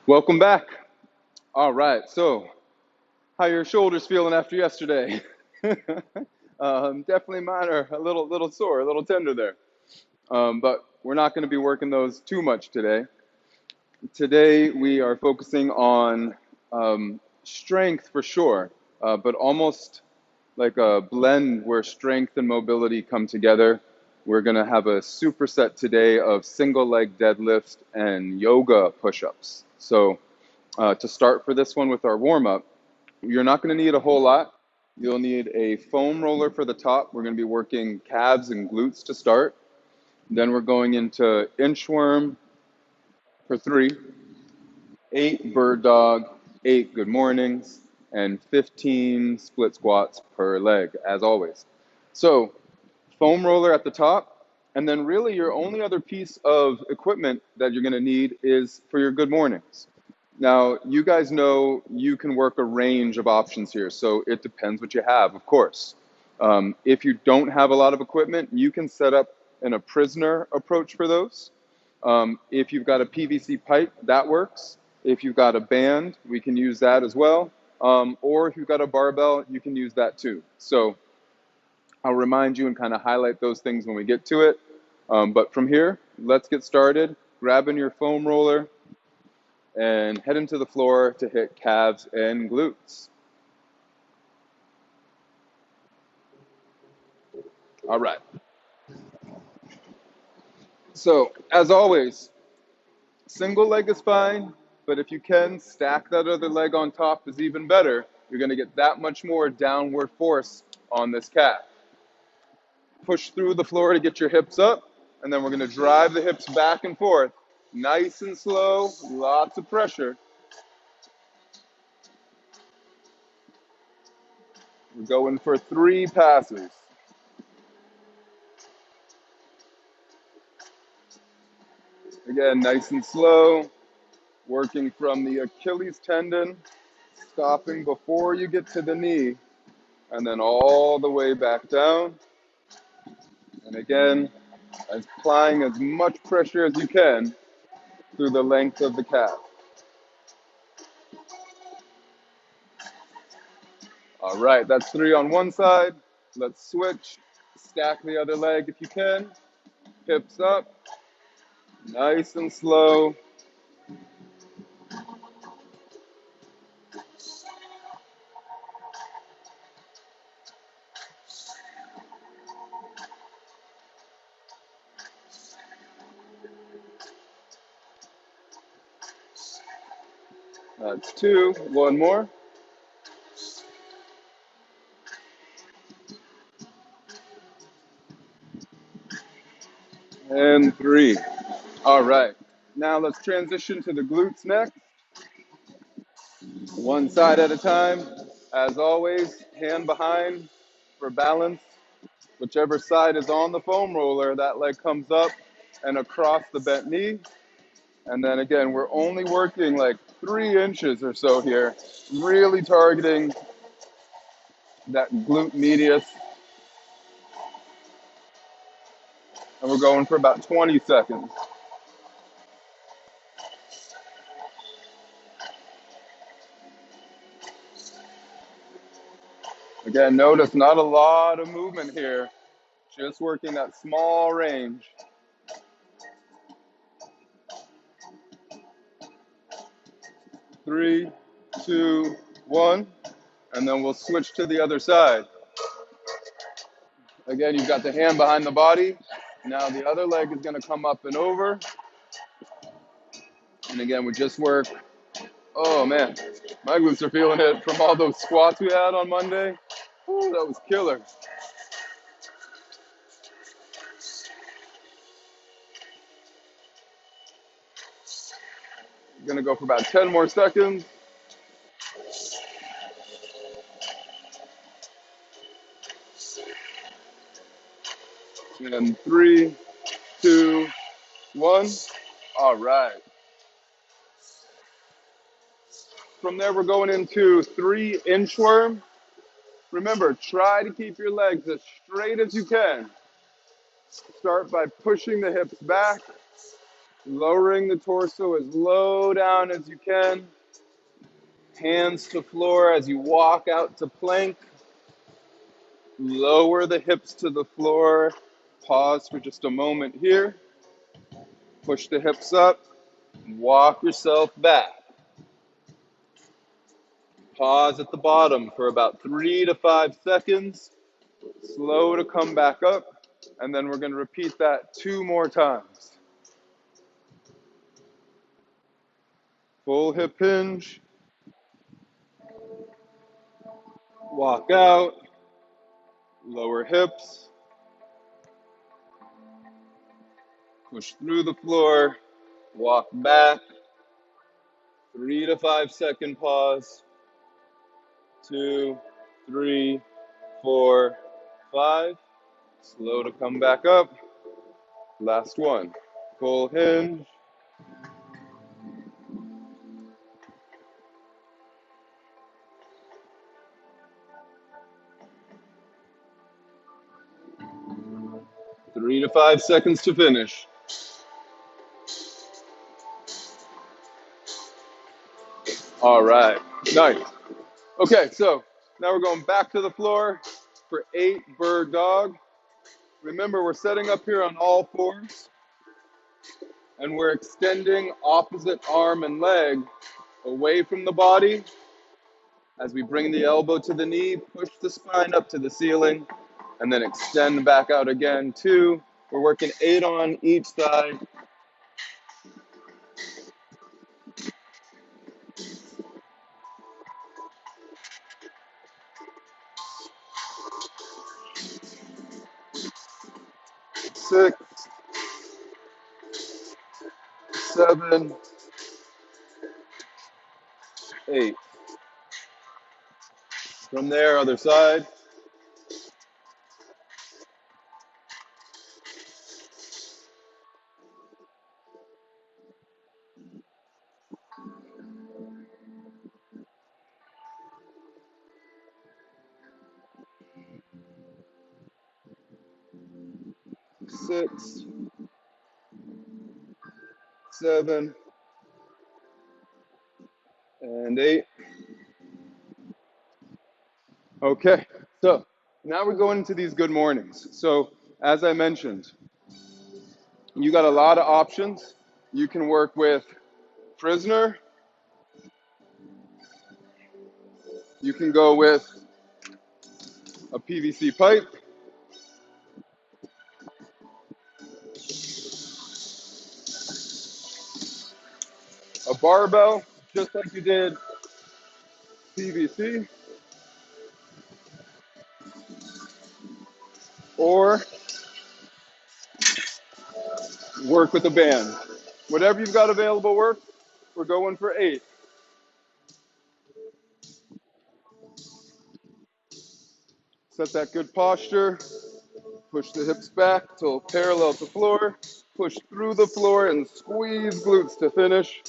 Welcome back. All right, so how are your shoulders feeling after yesterday? Definitely mine are a little sore, a little tender there. But we're not going to be working those too much today. Today we are focusing on strength for sure, but almost like a blend where strength and mobility come together. We're going to have a superset today of single leg deadlifts and yoga push-ups. So to start for this one with our warm-up, you're not going to need a whole lot. You'll need a foam roller for the top. We're going to be working calves and glutes to start. Then we're going into inchworm for 3, 8 bird dog, 8 good mornings, and 15 split squats per leg, as always. So foam roller at the top, and then really your only other piece of equipment that you're going to need is for your good mornings. Now, you guys know you can work a range of options here, so it depends what you have, of course. If you don't have a lot of equipment, you can set up a prisoner approach for those. If you've got a PVC pipe, that works. If you've got a band, we can use that as well. Or if you've got a barbell, you can use that too. So I'll remind you and kind of highlight those things when we get to it. But from here, let's get started. Grabbing your foam roller and head into the floor to hit calves and glutes. All right. So as always, single leg is fine, but if you can, stack that other leg on top is even better. You're going to get that much more downward force on this calf. Push through the floor to get your hips up, and then we're going to drive the hips back and forth. Nice and slow, lots of pressure. We're going for 3 passes. Again, nice and slow, working from the Achilles tendon, stopping before you get to the knee, and then all the way back down. And again, applying as much pressure as you can through the length of the calf. All right, that's 3 on one side. Let's switch. Stack the other leg if you can. Hips up, nice and slow. That's 2. One more. And 3. All right. Now let's transition to the glutes next. One side at a time. As always, hand behind for balance. Whichever side is on the foam roller, that leg comes up and across the bent knee. And then again, we're only working like 3 inches or so here, really targeting that glute medius. And we're going for about 20 seconds. Again, notice not a lot of movement here, just working that small range. 3, 2, 1, and then we'll switch to the other side. Again, you've got the hand behind the body. Now the other leg is going to come up and over. And again, we just work. Oh man, my glutes are feeling it from all those squats we had on Monday. Ooh, that was killer. Gonna go for about 10 more seconds. And 3, 2, 1. All right. From there, we're going into 3 inchworm. Remember, try to keep your legs as straight as you can. Start by pushing the hips back, Lowering the torso as low down as you can. Hands to floor as you walk out to plank. Lower the hips to the floor. Pause for just a moment here. Push the hips up. Walk yourself back. Pause at the bottom for about 3 to 5 seconds. Slow to come back up. And then we're going to repeat that 2 more times. Full hip hinge. Walk out. Lower hips. Push through the floor. Walk back. 3 to 5 second pause. 2, 3, 4, 5. Slow to come back up. Last one. Full hinge. 3 to 5 seconds to finish. All right, nice. Okay, so now we're going back to the floor for 8 bird dog. Remember, we're setting up here on all fours, and we're extending opposite arm and leg away from the body. As we bring the elbow to the knee, push the spine up to the ceiling, and then extend back out again. 2. We're working 8 on each side. 6, 7, 8. From there, other side. 6, 7, and 8. Okay, so now we're going into these good mornings. So as I mentioned, you got a lot of options. You can work with prisoner. You can go with a PVC pipe, a barbell, just like you did PVC, or work with a band. Whatever you've got available work, we're going for 8. Set that good posture. Push the hips back till parallel to floor. Push through the floor and squeeze glutes to finish.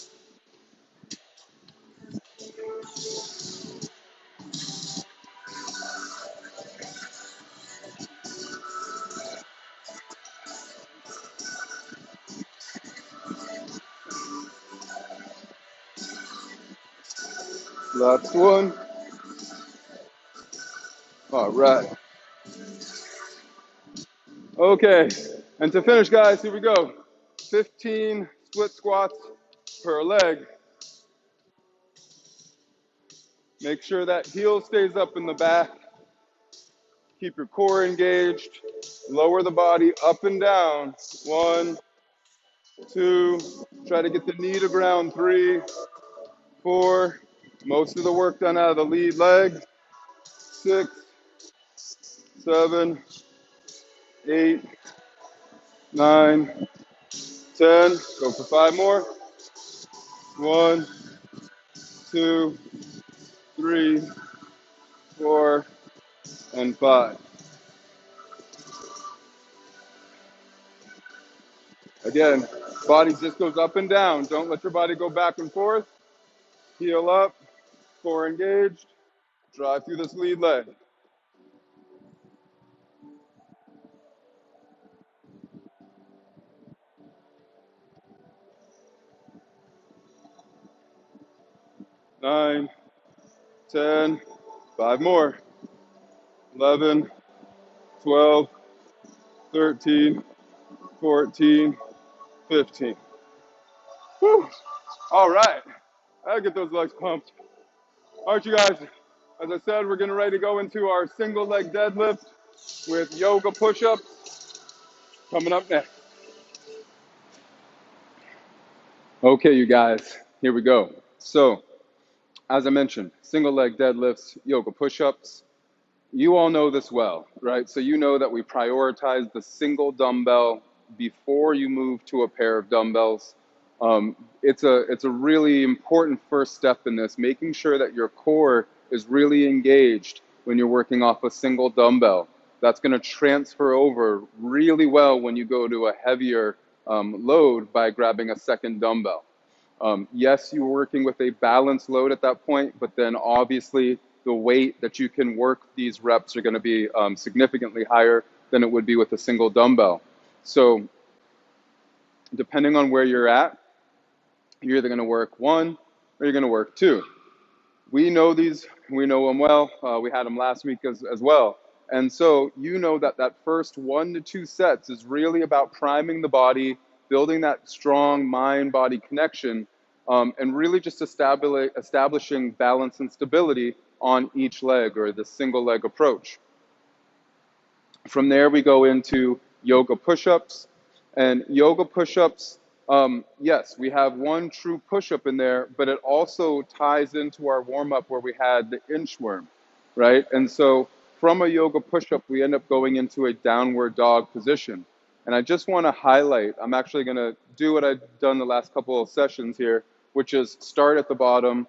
Last one. All right. Okay. And to finish, guys, here we go. 15 split squats per leg. Make sure that heel stays up in the back. Keep your core engaged. Lower the body up and down. 1, 2. Try to get the knee to ground. 3, 4. Most of the work done out of the lead leg. 6, 7, 8, 9, 10. Go for 5 more. 1, 2, 3, 4, and 5. Again, body just goes up and down. Don't let your body go back and forth. Heel up, core engaged. Drive through this lead leg. 9, 10, 5 more, 11, 12, 13, 14, 15. Whew. All right. I gotta get those legs pumped. All right, you guys. As I said, we're getting ready to go into our single leg deadlift with yoga push-ups coming up next. Okay, you guys, here we go. So, as I mentioned, single leg deadlifts, yoga push-ups. You all know this well, right? So you know that we prioritize the single dumbbell before you move to a pair of dumbbells. It's a really important first step in this, making sure that your core is really engaged when you're working off a single dumbbell. That's going to transfer over really well when you go to a heavier load by grabbing a second dumbbell. Yes, you're working with a balanced load at that point, but then obviously the weight that you can work these reps are going to be significantly higher than it would be with a single dumbbell. So depending on where you're at, you're either going to work one or you're going to work two. We know these, we know them well. We had them last week as well. And so you know that that first 1 to 2 sets is really about priming the body, building that strong mind-body connection, and really just establishing balance and stability on each leg, or the single leg approach. From there, we go into yoga push-ups. And yoga push-ups, yes, we have one true push-up in there, but it also ties into our warm-up where we had the inchworm, right? And so from a yoga push-up, we end up going into a downward dog position. And I just want to highlight, I'm actually going to do what I've done the last couple of sessions here, which is start at the bottom,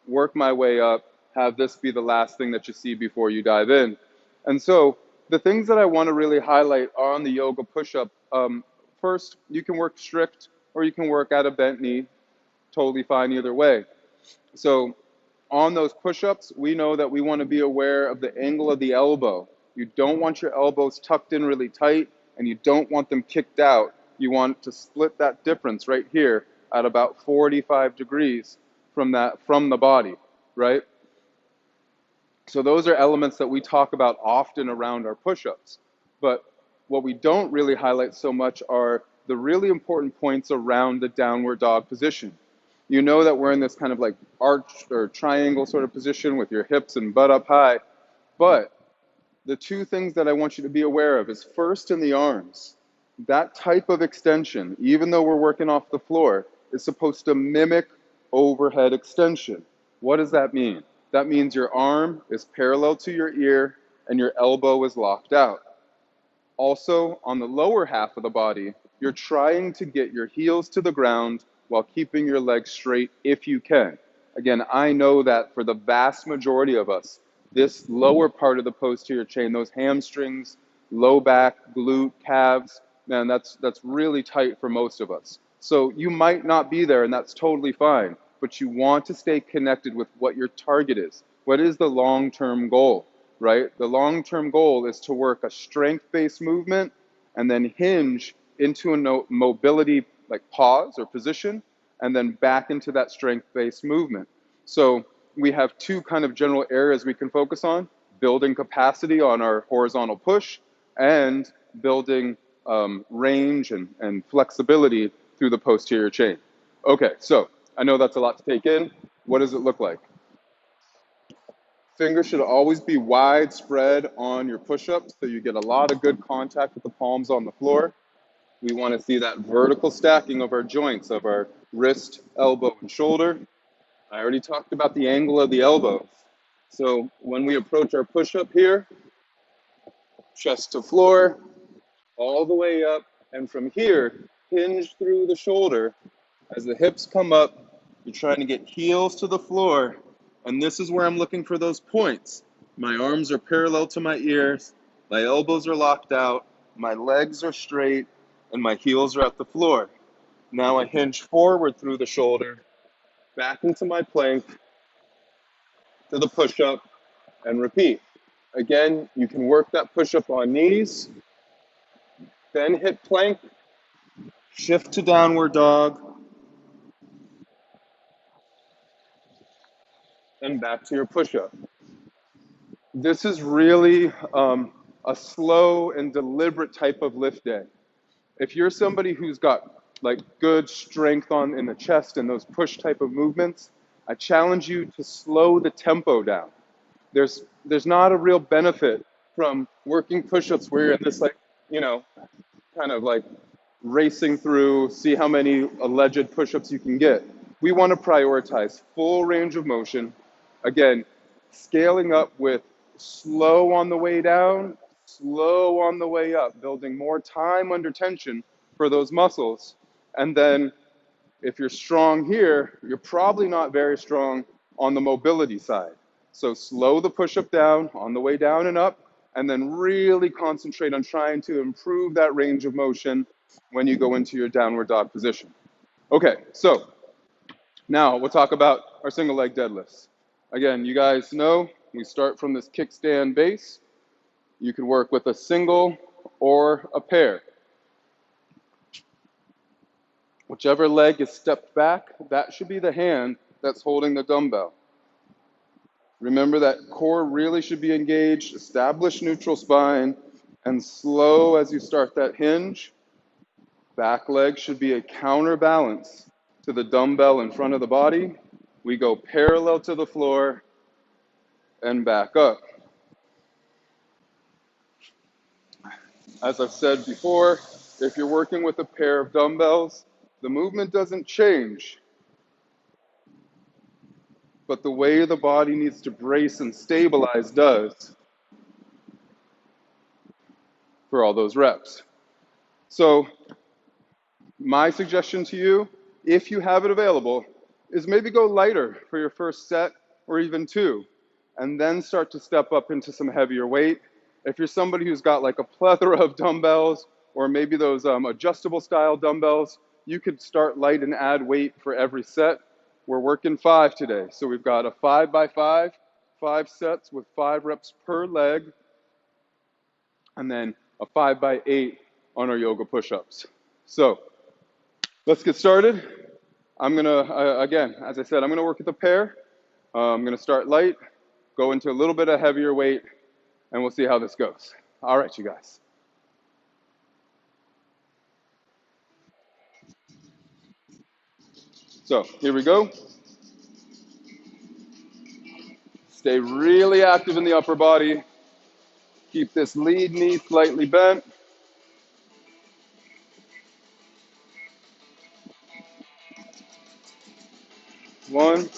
work my way up, have this be the last thing that you see before you dive in. And so the things that I want to really highlight on the yoga push-up, first, you can work strict or you can work at a bent knee, totally fine either way. So on those push-ups, we know that we want to be aware of the angle of the elbow. You don't want your elbows tucked in really tight, and you don't want them kicked out. You want to split that difference right here at about 45 degrees from the body, right? So those are elements that we talk about often around our push-ups. But what we don't really highlight so much are the really important points around the downward dog position. You know that we're in this kind of like arch or triangle sort of position with your hips and butt up high. But the two things that I want you to be aware of is first in the arms. That type of extension, even though we're working off the floor, is supposed to mimic overhead extension. What does that mean? That means your arm is parallel to your ear and your elbow is locked out. Also, on the lower half of the body, you're trying to get your heels to the ground while keeping your legs straight if you can. Again, I know that for the vast majority of us, this lower part of the posterior chain, those hamstrings, low back, glute, calves, man, that's really tight for most of us. So you might not be there, and that's totally fine, but you want to stay connected with what your target is. What is the long-term goal? Right? The long-term goal is to work a strength-based movement and then hinge into a mobility like pause or position and then back into that strength-based movement. So we have two kind of general areas we can focus on: building capacity on our horizontal push and building range and flexibility through the posterior chain. Okay, so I know that's a lot to take in. What does it look like? Fingers should always be widespread on your push-ups so you get a lot of good contact with the palms on the floor. We want to see that vertical stacking of our joints, of our wrist, elbow, and shoulder. I already talked about the angle of the elbows. So when we approach our push-up here, chest to floor, all the way up, and from here, hinge through the shoulder. As the hips come up, you're trying to get heels to the floor, and this is where I'm looking for those points. My arms are parallel to my ears, my elbows are locked out, my legs are straight, and my heels are at the floor. Now I hinge forward through the shoulder, back into my plank, to the push-up, and repeat. Again, you can work that push-up on knees, then hit plank, shift to downward dog, and back to your push-up. This is really a slow and deliberate type of lift day. If you're somebody who's got like good strength on in the chest and those push type of movements, I challenge you to slow the tempo down. There's not a real benefit from working push-ups where you're in this like, you know, kind of like racing through, see how many alleged push-ups you can get. We want to prioritize full range of motion. Again, scaling up with slow on the way down, slow on the way up, building more time under tension for those muscles. And then if you're strong here, you're probably not very strong on the mobility side. So slow the push-up down on the way down and up, and then really concentrate on trying to improve that range of motion when you go into your downward dog position. Okay, so now we'll talk about our single leg deadlifts. Again, you guys know we start from this kickstand base. You can work with a single or a pair. Whichever leg is stepped back, that should be the hand that's holding the dumbbell. Remember that core really should be engaged, establish neutral spine, and slow as you start that hinge. Back leg should be a counterbalance to the dumbbell in front of the body. We go parallel to the floor and back up. As I've said before, if you're working with a pair of dumbbells, the movement doesn't change, but the way the body needs to brace and stabilize does for all those reps. So my suggestion to you, if you have it available, is maybe go lighter for your first set or even two, and then start to step up into some heavier weight. If you're somebody who's got like a plethora of dumbbells, or maybe those adjustable style dumbbells, you could start light and add weight for every set. We're working 5 today, so we've got a 5x5, 5 sets with 5 reps per leg, and then a 5x8 on our yoga push-ups. So let's get started. I'm gonna, again, as I said, I'm gonna work with a pair. I'm gonna start light, go into a little bit of heavier weight, and we'll see how this goes. All right, you guys. So here we go. Stay really active in the upper body. Keep this lead knee slightly bent. One,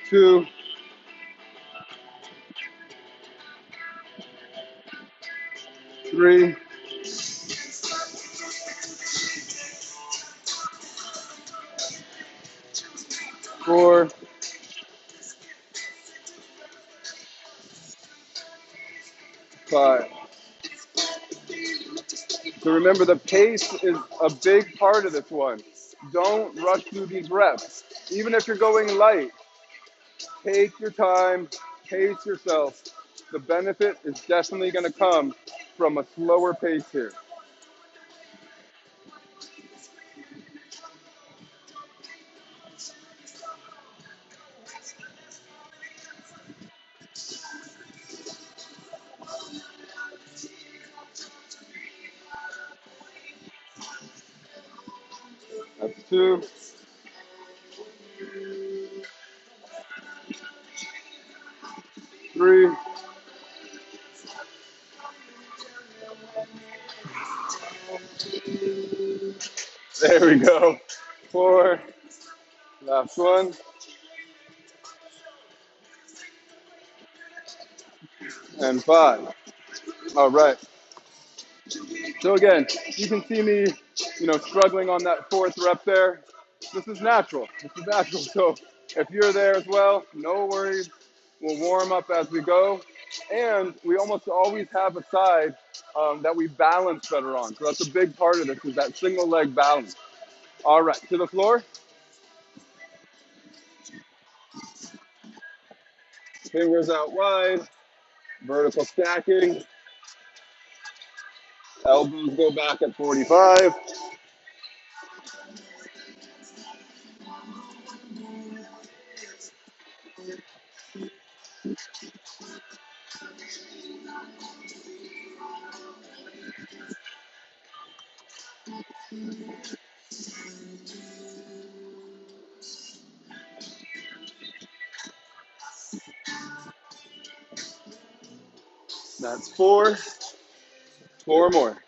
two, three, 4, 5. So remember, the pace is a big part of this one. Don't rush through these reps. Even if you're going light, take your time, pace yourself. The benefit is definitely going to come from a slower pace here. That's 2, 3, there we go. 4, last one, and 5. All right. So again, you can see me, struggling on that 4th rep there. This is natural. So if you're there as well, no worries. We'll warm up as we go. And we almost always have a side that we balance better on. So that's a big part of this, is that single leg balance. All right, to the floor. Fingers out wide. Vertical stacking. Elbows go back at 45. That's four. Four more.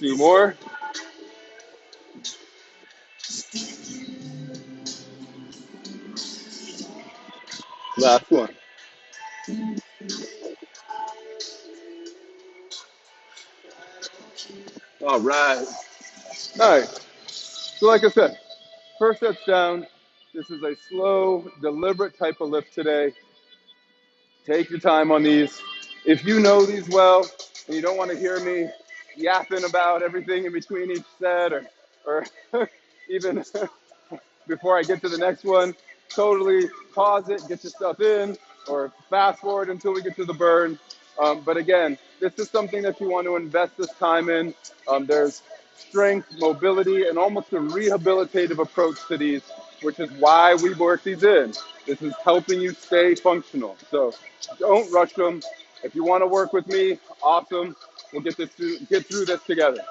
Two more. Last one. All right. All right. So like I said, first set's down. This is a slow, deliberate type of lift today. Take your time on these. If you know these well and you don't want to hear me yapping about everything in between each set or even before I get to the next one, totally pause it, get your stuff in, or fast forward until we get to the burn. But again, this is something that you want to invest this time in. There's strength, mobility, and almost a rehabilitative approach to these, which is why we work these in. This is helping you stay functional. So don't rush them. If you want to work with me, awesome. We'll get through this together.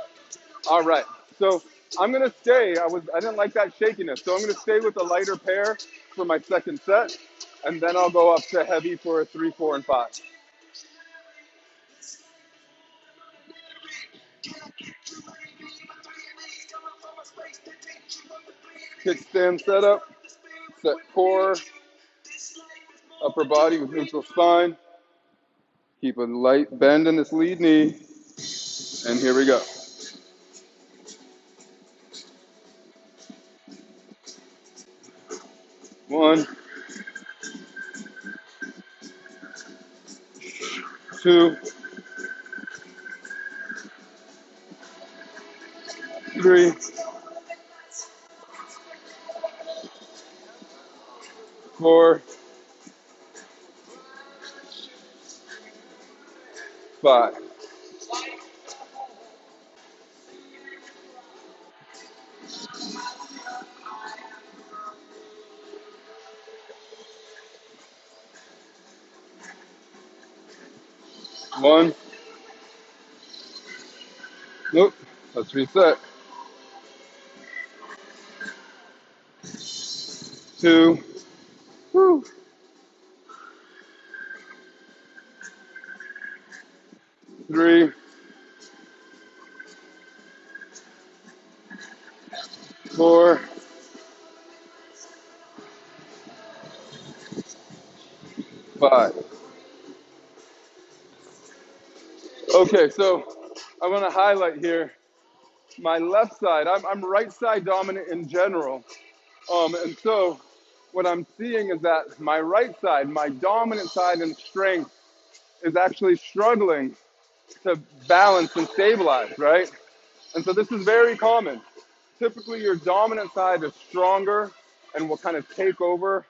All right. So I'm gonna stay. I didn't like that shakiness, so I'm gonna stay with a lighter pair for my second set, and then I'll go up to heavy for 3, 4, and 5. Kickstand setup. Set core, upper body with neutral spine. Keep a light bend in this lead knee, and here we go. 1, 2, 3, 4, 5. 1. Nope. Let's reset. 2. Woo. 3, 4, 5. Okay, so I want to highlight here my left side. I'm right side dominant in general. And so what I'm seeing is that my right side, my dominant side in strength, is actually struggling to balance and stabilize, right? And so this is very common. Typically, your dominant side is stronger and will kind of take over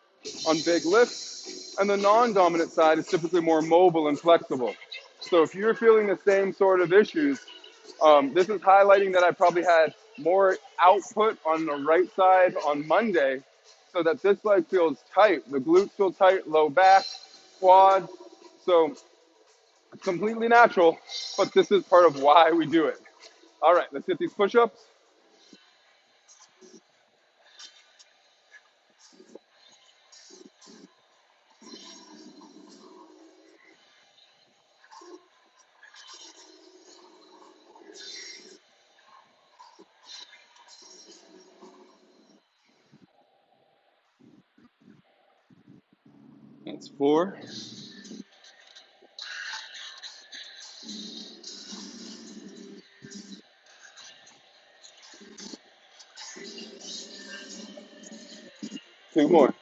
on big lifts, and the non-dominant side is typically more mobile and flexible. So if you're feeling the same sort of issues, this is highlighting that I probably had more output on the right side on Monday, so that this leg feels tight. The glutes feel tight, low back, quad. So it's completely natural, but this is part of why we do it. All right, let's hit these push-ups. That's 4. 2 more.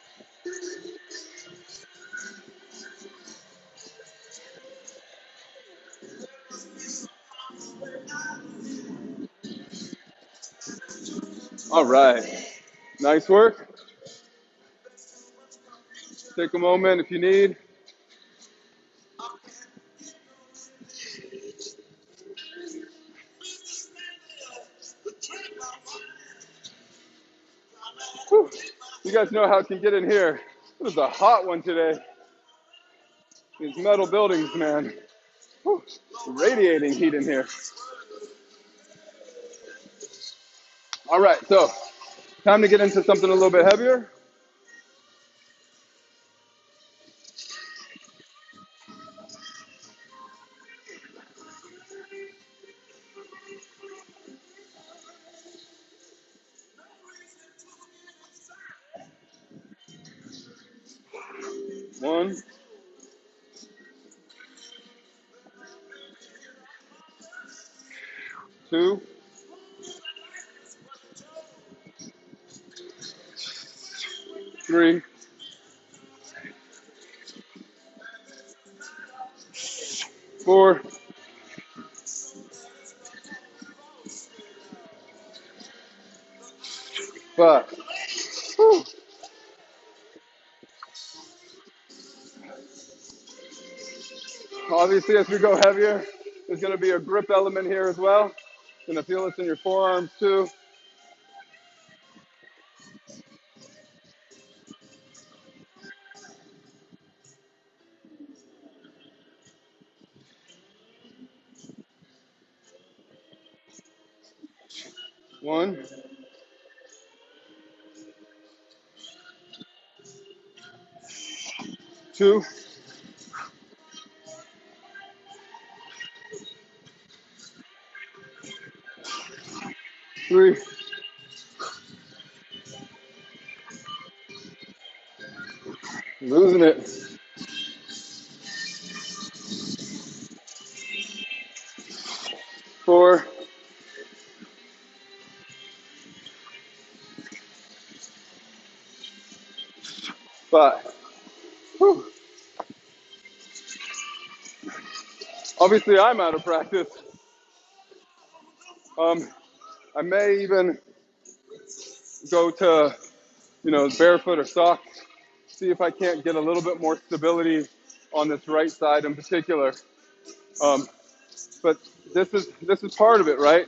All right, nice work. Take a moment if you need. Whew. You guys know how it can get in here. It was a hot one today. These metal buildings, man. Whew. Radiating heat in here. All right, so time to get into something a little bit heavier. One, two, three, 4, 5. Whew. Obviously, as we go heavier, there's going to be a grip element here as well. You're going to feel this in your forearms too. One, two, three, 4, 5. Whew. Obviously, I'm out of practice. I may even go to, barefoot or socks, see if I can't get a little bit more stability on this right side in particular. Um, but this is part of it, right?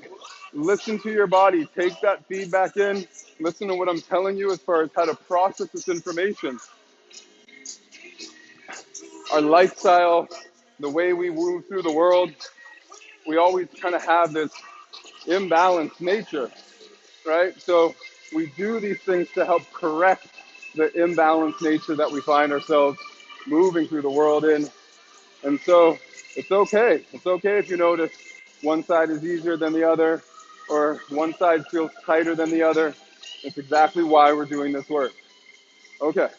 Listen to your body, take that feedback in, listen to what I'm telling you as far as how to process this information. Our lifestyle, the way we move through the world, we always kind of have this imbalanced nature, right? So we do these things to help correct the imbalanced nature that we find ourselves moving through the world in. And so it's okay. It's okay if you notice one side is easier than the other, or one side feels tighter than the other. It's exactly why we're doing this work. Okay,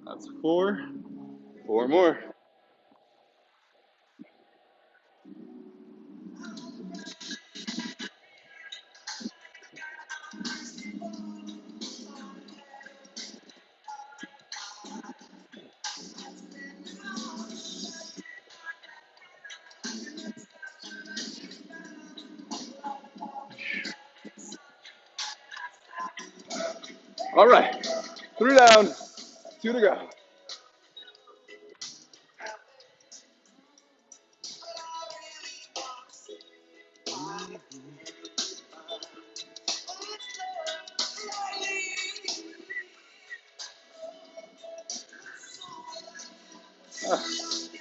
that's 4. 4 more. All right, 3 down, 2 to go.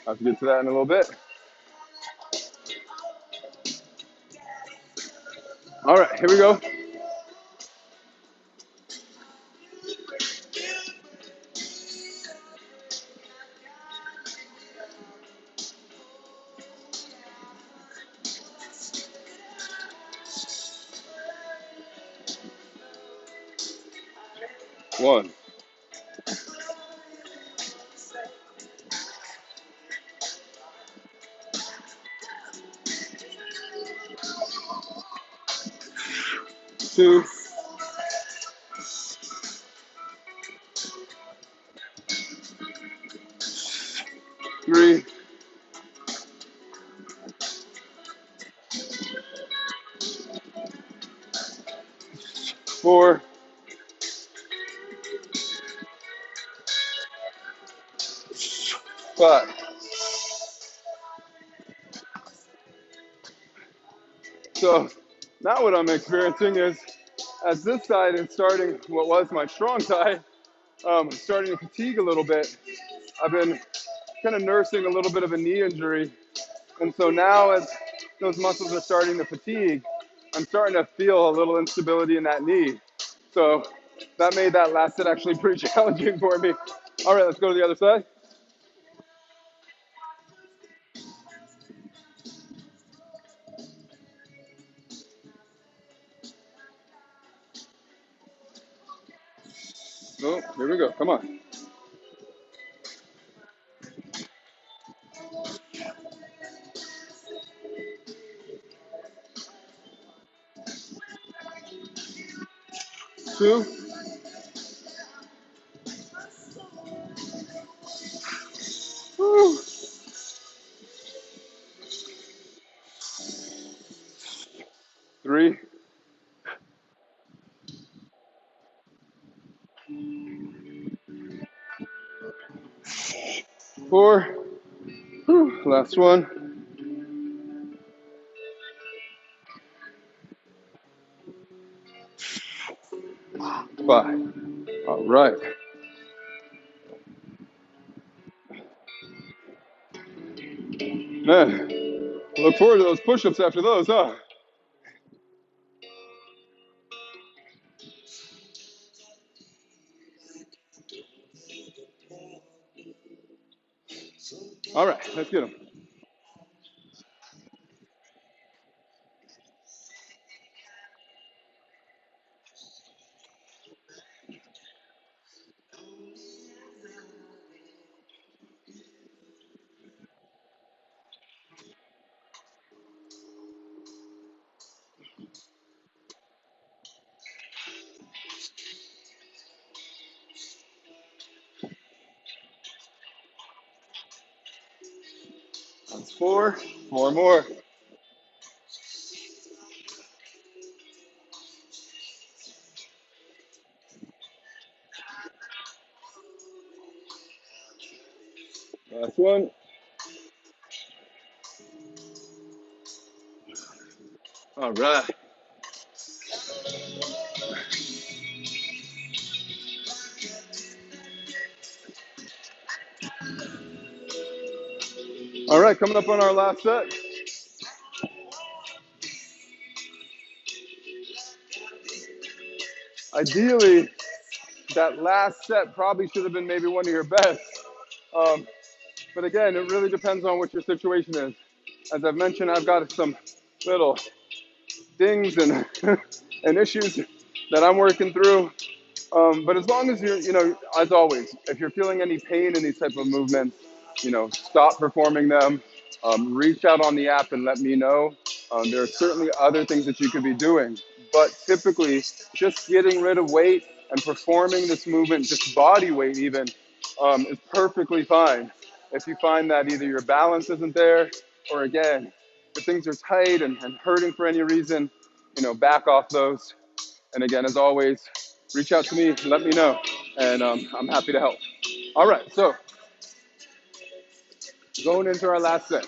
I'll have to get to that in a little bit. All right, here we go. 1, 2, 3, 4, 5. So now what I'm experiencing is, as this side is starting, what was my strong side, starting to fatigue a little bit. I've been kind of nursing a little bit of a knee injury. And so now as those muscles are starting to fatigue, I'm starting to feel a little instability in that knee. So that made that last set actually pretty challenging for me. All right, let's go to the other side. Oh, here we go. Come on. 2, 3, 4. Last one. 5. All right. Man, look forward to those push-ups after those, huh? All right, let's get them. That's 4. 4 more. Last one. All right. All right, coming up on our last set. Ideally, that last set probably should have been maybe one of your best. Um, but again, it really depends on what your situation is. As I've mentioned, I've got some little dings and and issues that I'm working through. But as long as you're, as always, if you're feeling any pain in these type of movements, stop performing them. Reach out on the app and let me know. There are certainly other things that you could be doing, but typically just getting rid of weight and performing this movement, just body weight even, is perfectly fine. If you find that either your balance isn't there, or again, if things are tight and hurting for any reason, back off those. And again, as always, reach out to me, let me know, and I'm happy to help. All right, so going into our last set.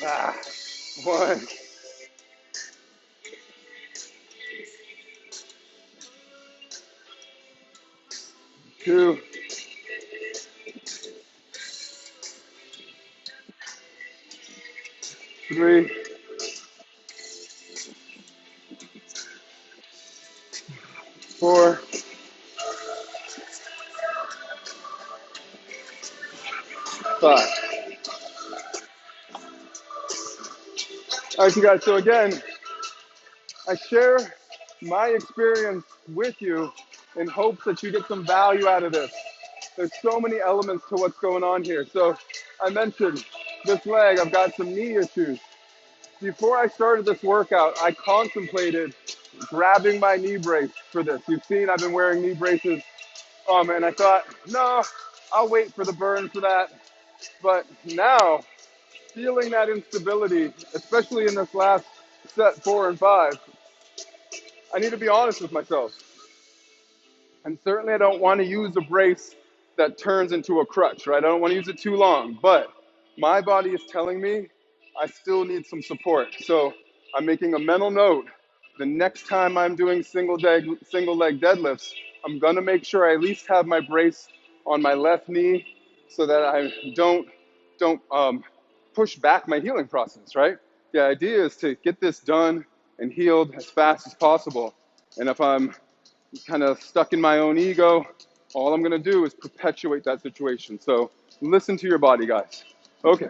Ah, 1, 2, 3, 4, 5. All right, you guys, so again, I share my experience with you in hopes that you get some value out of this. There's so many elements to what's going on here. So I mentioned this leg, I've got some knee issues. Before I started this workout, I contemplated grabbing my knee brace for this. You've seen I've been wearing knee braces, and I thought, no, I'll wait for the burn for that. But now, feeling that instability, especially in this last set 4 and 5, I need to be honest with myself. And certainly I don't want to use a brace that turns into a crutch, right? I don't want to use it too long, but my body is telling me I still need some support. So I'm making a mental note. The next time I'm doing single leg deadlifts, I'm gonna make sure I at least have my brace on my left knee so that I don't push back my healing process, right? The idea is to get this done and healed as fast as possible. And if I'm kind of stuck in my own ego, all I'm going to do is perpetuate that situation. So listen to your body, guys. Okay.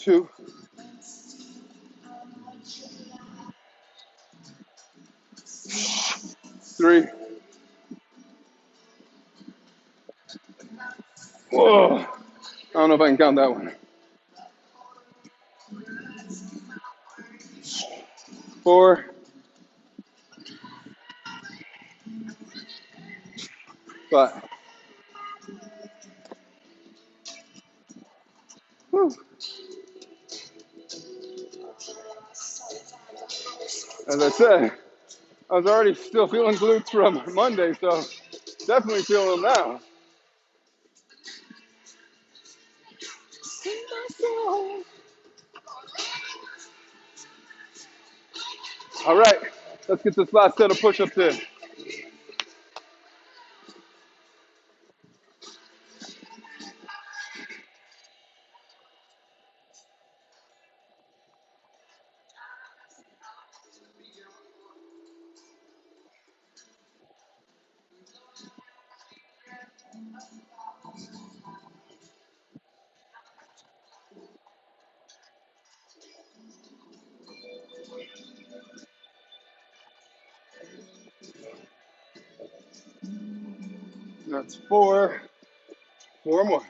Two, three. Whoa. I don't know if I can count that one. 4, 5. Whew. As I said, I was already still feeling glutes from Monday, so definitely feeling them now. All right, let's get this last set of push-ups in. That's 4. 4 more.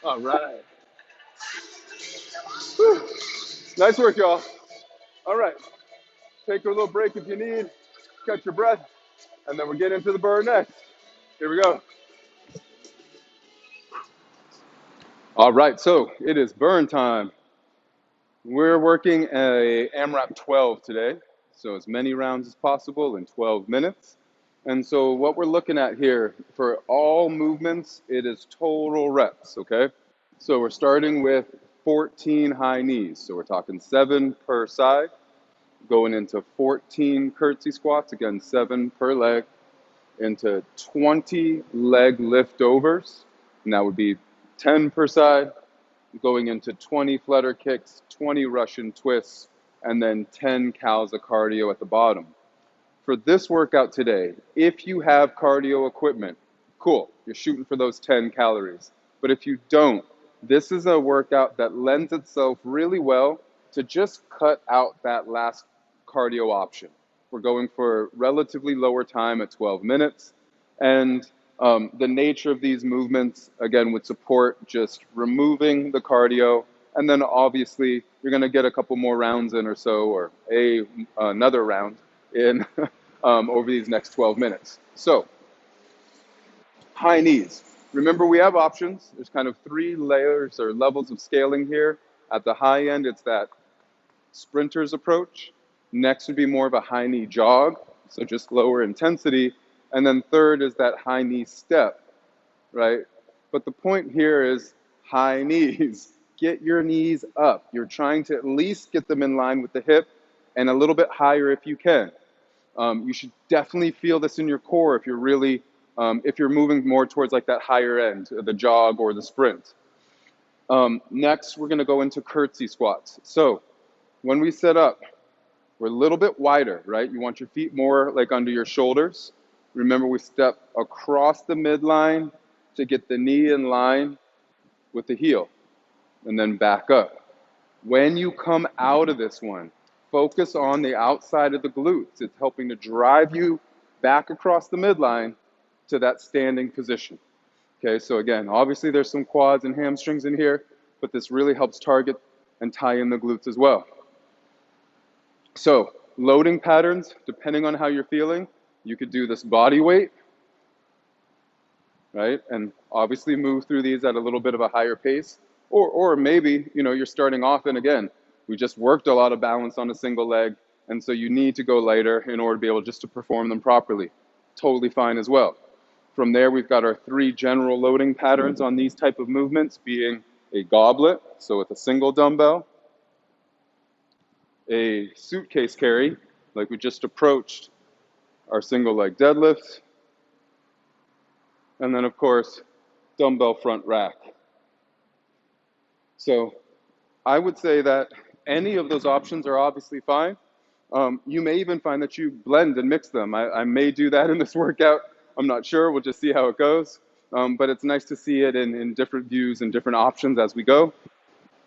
All right. Whew. Nice work, y'all. All right. Take a little break if you need. Catch your breath. And then we'll get into the burn next. Here we go. All right, so it is burn time. We're working a AMRAP 12 today, so as many rounds as possible in 12 minutes. And so what we're looking at here, for all movements, it is total reps, okay? So we're starting with 14 high knees. So we're talking 7 per side, going into 14 curtsy squats, again, 7 per leg, into 20 leg liftovers, and that would be 10 per side, going into 20 flutter kicks, 20 Russian twists, and then 10 cows of cardio at the bottom. For this workout today, if you have cardio equipment, cool, you're shooting for those 10 calories. But if you don't, this is a workout that lends itself really well to just cut out that last cardio option. We're going for relatively lower time at 12 minutes. And the nature of these movements, again, would support just removing the cardio. And then obviously, you're going to get a couple more rounds in or so, or another round in over these next 12 minutes. So, high knees. Remember, we have options. There's kind of 3 layers or levels of scaling here. At the high end, it's that sprinter's approach. Next would be more of a high knee jog, so just lower intensity. And then third is that high knee step, right? But the point here is high knees. Get your knees up. You're trying to at least get them in line with the hip and a little bit higher if you can. You should definitely feel this in your core if you're really, if you're moving more towards like that higher end, the jog or the sprint. Next, we're gonna go into curtsy squats. So when we sit up, we're a little bit wider, right? You want your feet more like under your shoulders. Remember, we step across the midline to get the knee in line with the heel, and then back up. When you come out of this one, focus on the outside of the glutes. It's helping to drive you back across the midline to that standing position. Okay, so again, obviously there's some quads and hamstrings in here, but this really helps target and tie in the glutes as well. So loading patterns, depending on how you're feeling, you could do this body weight, right? And obviously move through these at a little bit of a higher pace. Or maybe, you're starting off and again, we just worked a lot of balance on a single leg, and so you need to go lighter in order to be able just to perform them properly. Totally fine as well. From there, we've got our 3 general loading patterns on these type of movements, being a goblet, so with a single dumbbell, a suitcase carry, like we just approached our single leg deadlift, and then of course, dumbbell front rack. So I would say that any of those options are obviously fine. You may even find that you blend and mix them. I may do that in this workout. I'm not sure. We'll just see how it goes. But it's nice to see it in different views and different options as we go.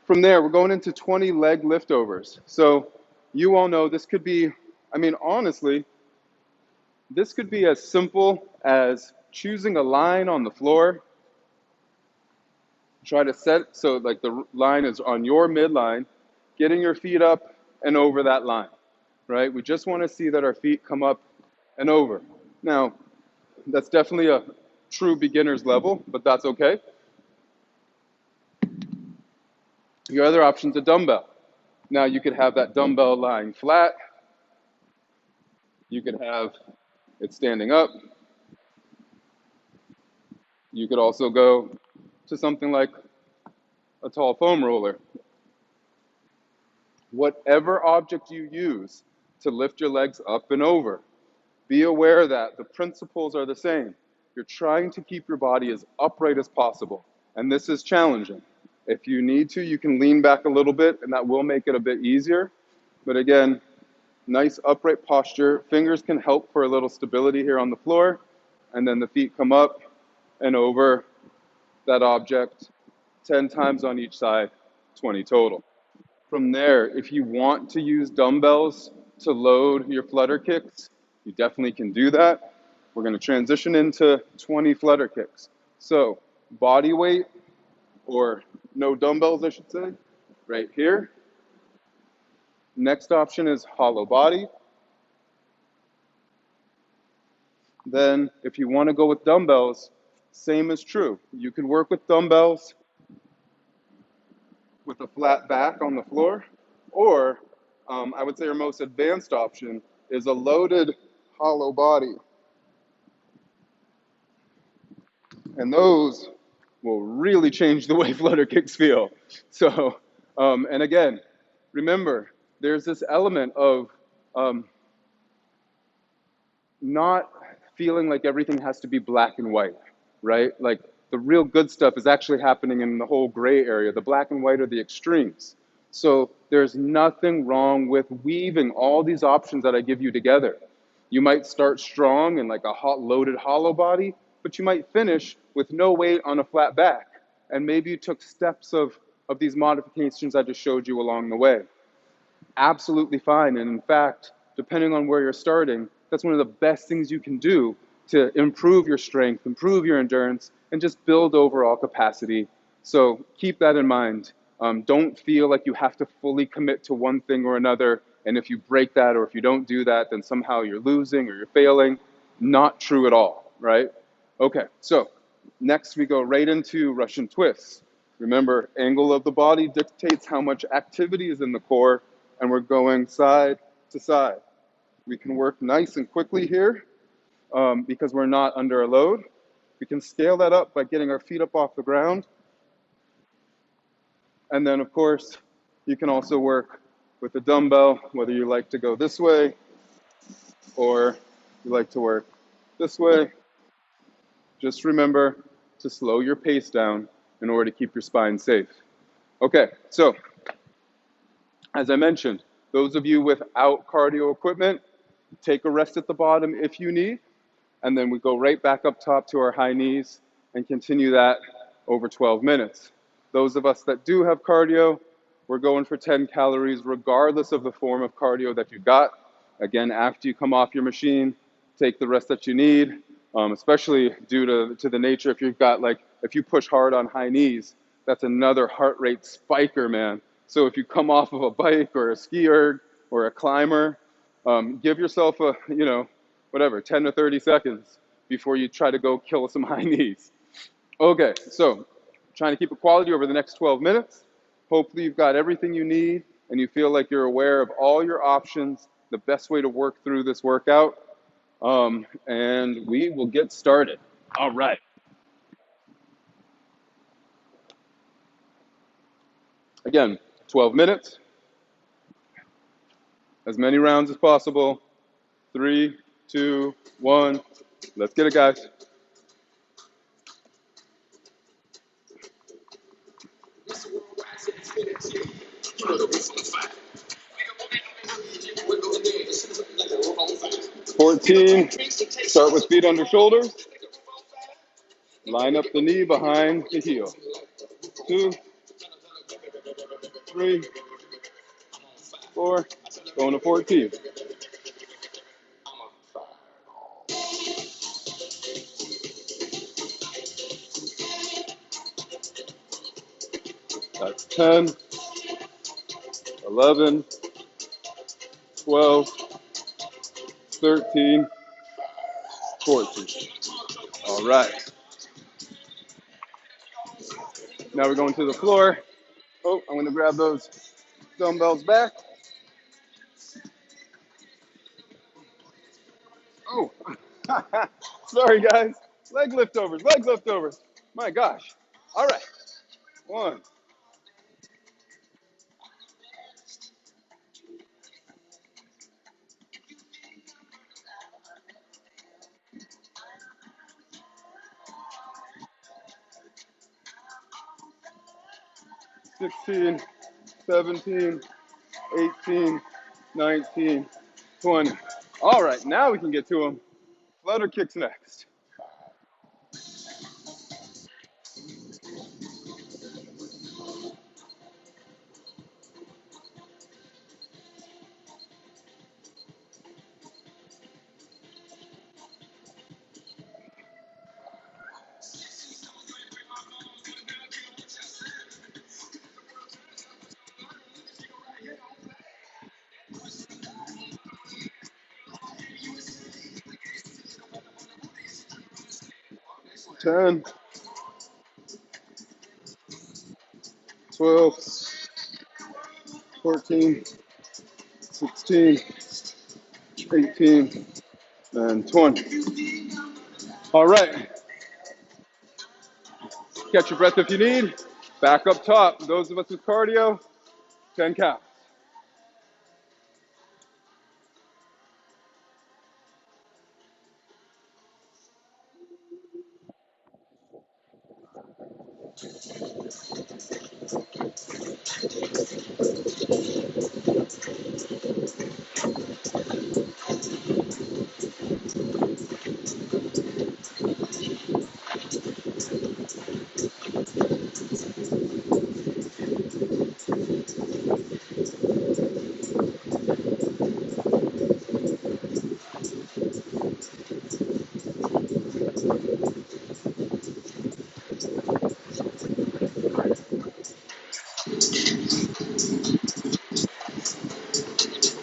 From there, we're going into 20 leg liftovers. So you all know this could be, honestly, this could be as simple as choosing a line on the floor. Try to set so like the line is on your midline, getting your feet up and over that line, right? We just want to see that our feet come up and over. Now, that's definitely a true beginner's level, but that's okay. Your other option is a dumbbell. Now, you could have that dumbbell lying flat. You could have it standing up. You could also go to something like a tall foam roller. Whatever object you use to lift your legs up and over, be aware that the principles are the same. You're trying to keep your body as upright as possible, and this is challenging. If you need to, you can lean back a little bit, and that will make it a bit easier. But again, nice upright posture. Fingers can help for a little stability here on the floor, and then the feet come up and over that object 10 times on each side, 20 total. From there, if you want to use dumbbells to load your flutter kicks, you definitely can do that. We're going to transition into 20 flutter kicks. So body weight, or no dumbbells, I should say, right here. Next option is hollow body. Then if you want to go with dumbbells, same is true. You can work with dumbbells with a flat back on the floor, or I would say our most advanced option is a loaded hollow body. And those will really change the way flutter kicks feel. So, and again, remember, there's this element of not feeling like everything has to be black and white, right? Like the real good stuff is actually happening in the whole gray area. The black and white are the extremes. So there's nothing wrong with weaving all these options that I give you together. You might start strong in like a hot loaded hollow body, but you might finish with no weight on a flat back. And maybe you took steps of these modifications I just showed you along the way. Absolutely fine. And in fact, depending on where you're starting, that's one of the best things you can do to improve your strength, improve your endurance, and just build overall capacity. So keep that in mind. Don't feel like you have to fully commit to one thing or another, and if you break that or if you don't do that, then somehow you're losing or you're failing. Not true at all, right? Okay, so next we go right into Russian twists. Remember, angle of the body dictates how much activity is in the core, and we're going side to side. We can work nice and quickly here because we're not under a load. We can scale that up by getting our feet up off the ground. And then, of course, you can also work with a dumbbell, whether you like to go this way or you like to work this way, just remember to slow your pace down in order to keep your spine safe. Okay, so as I mentioned, those of you without cardio equipment, take a rest at the bottom if you need, and then we go right back up top to our high knees and continue that over 12 minutes. Those of us that do have cardio, we're going for 10 calories regardless of the form of cardio that you got. Again, after you come off your machine, take the rest that you need, especially due to the nature if you've got if you push hard on high knees, that's another heart rate spiker, man. So if you come off of a bike or a ski erg or a climber, give yourself a, whatever, 10 to 30 seconds before you try to go kill some high knees. Okay, so trying to keep it quality over the next 12 minutes. Hopefully you've got everything you need and you feel like you're aware of all your options, the best way to work through this workout. And we will get started. All right. Again, 12 minutes, as many rounds as possible. 3, 2, 1. Let's get it, guys. "14, start with feet under shoulders. Line up the knee behind the heel. 2, 3, 4, going to 14. That's 10, 11, 12, 13, 14. All right. Now we're going to the floor. Oh, I'm going to grab those dumbbells back. Oh, sorry, guys. Leg liftovers, leg liftovers. My gosh. All right. 1, 16, 17, 18, 19, 20. All right, now we can get to them. Flutter kicks next. Ten, 12, 14, 16, 18, and 20. All right. Catch your breath if you need. Back up top. Those of us with cardio, 10 counts.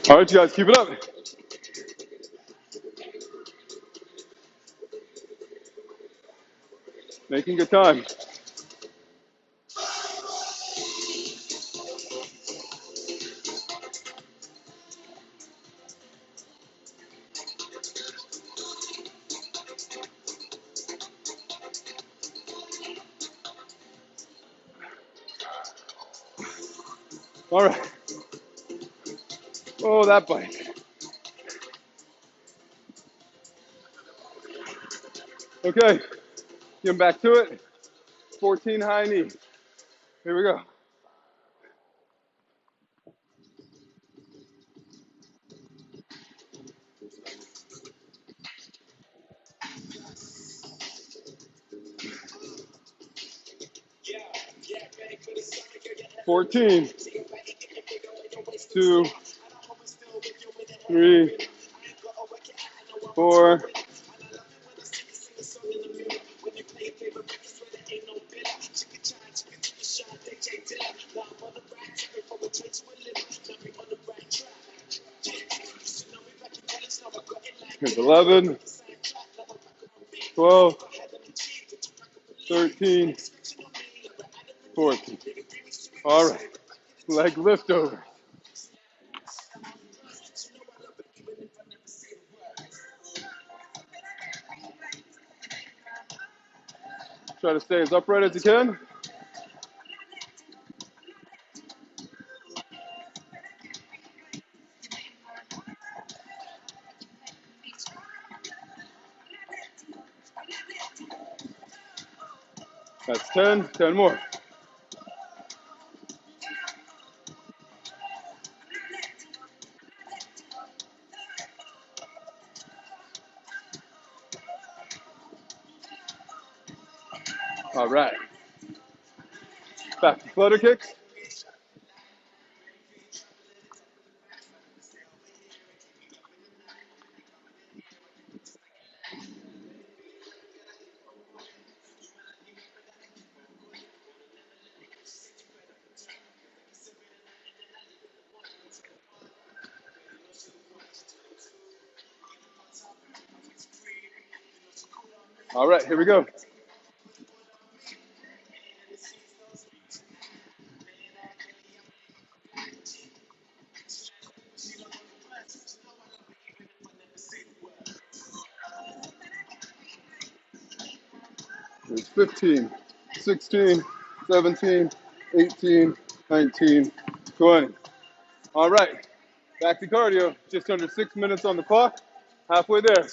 All right, you guys, keep it up. Making good time. All right. Oh, that bike. Okay, getting back to it. 14 high knees. Here we go. 14, 2, 3, 4, 11, 12, 13, 14. All right, leg lift over. Try to stay as upright as you can. That's 10, 10 more. All right, back to flutter kicks. All right, here we go. There's 15, 16, 17, 18, 19, 20. All right, back to cardio. Just under 6 minutes on the clock. Halfway there.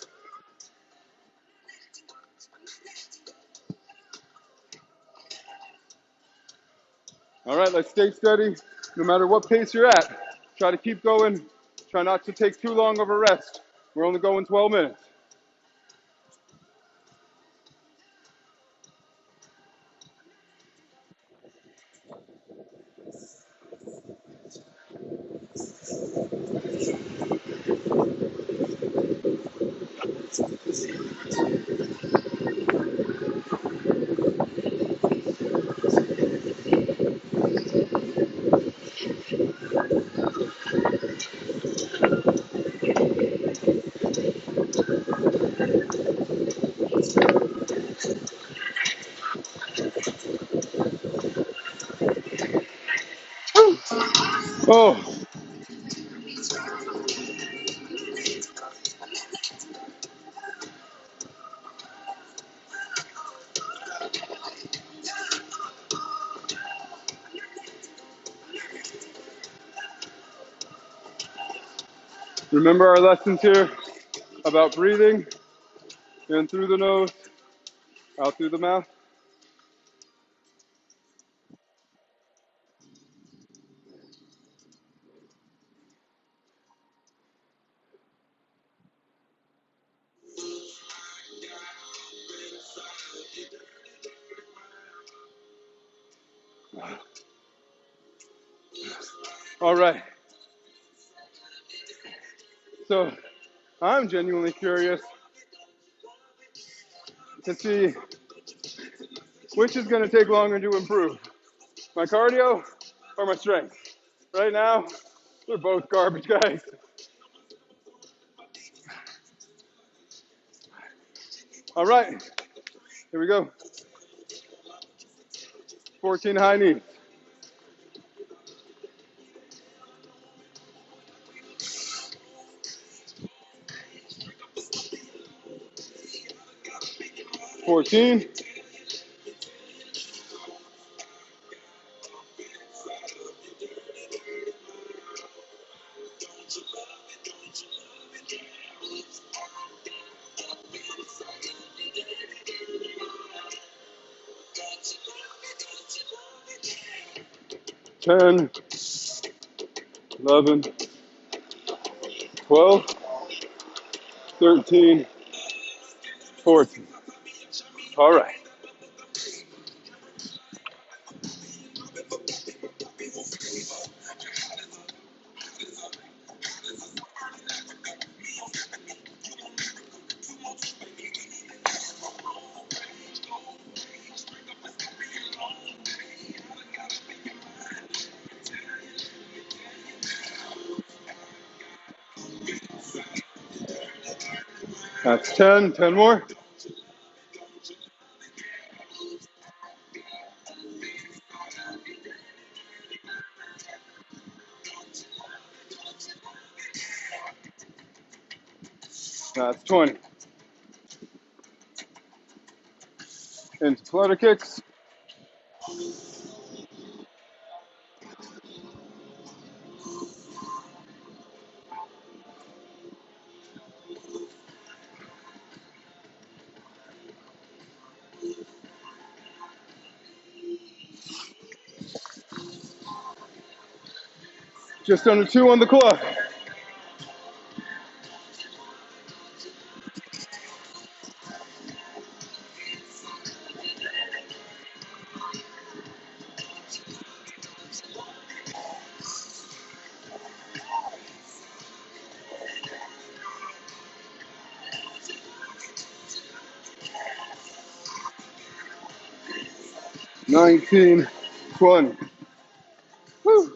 All right, let's stay steady. No matter what pace you're at, try to keep going. Try not to take too long of a rest. We're only going 12 minutes. Oh, remember our lessons here about breathing in through the nose, out through the mouth. All right. So I'm genuinely curious to see which is going to take longer to improve, my cardio or my strength. Right now, they're both garbage, guys. All right, here we go. 14 high knees. 14, 10, 11, 12, 13, 14. All right. That's 10. 10 more. That's 20. Into flutter kicks. Just under 2 on the clock. Nineteen, 20. Woo.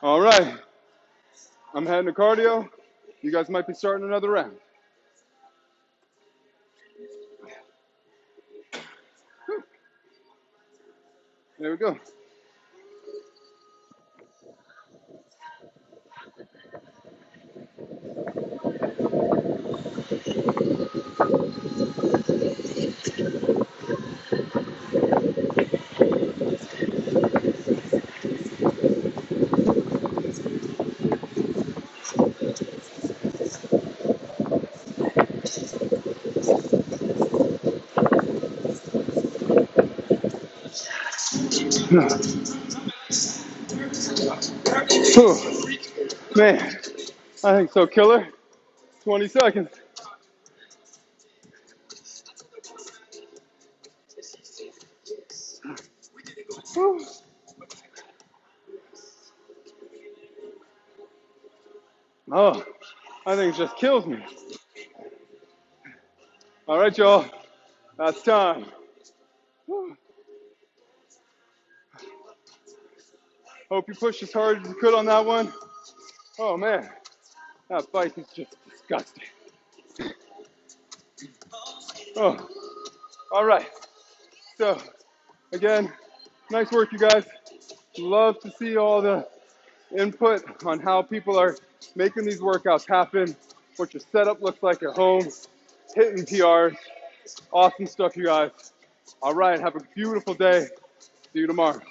All right. I'm heading to cardio. You guys might be starting another round. There we go. Whew. Man, I think so, killer. 20 seconds. Whew. Oh, I think it just kills me. All right, y'all. That's time. Whew. Hope you pushed as hard as you could on that one. Oh, man. That bike is just disgusting. Oh, all right. So, again, nice work, you guys. Love to see all the input on how people are making these workouts happen, what your setup looks like at home, hitting PRs. Awesome stuff, you guys. All right, have a beautiful day. See you tomorrow.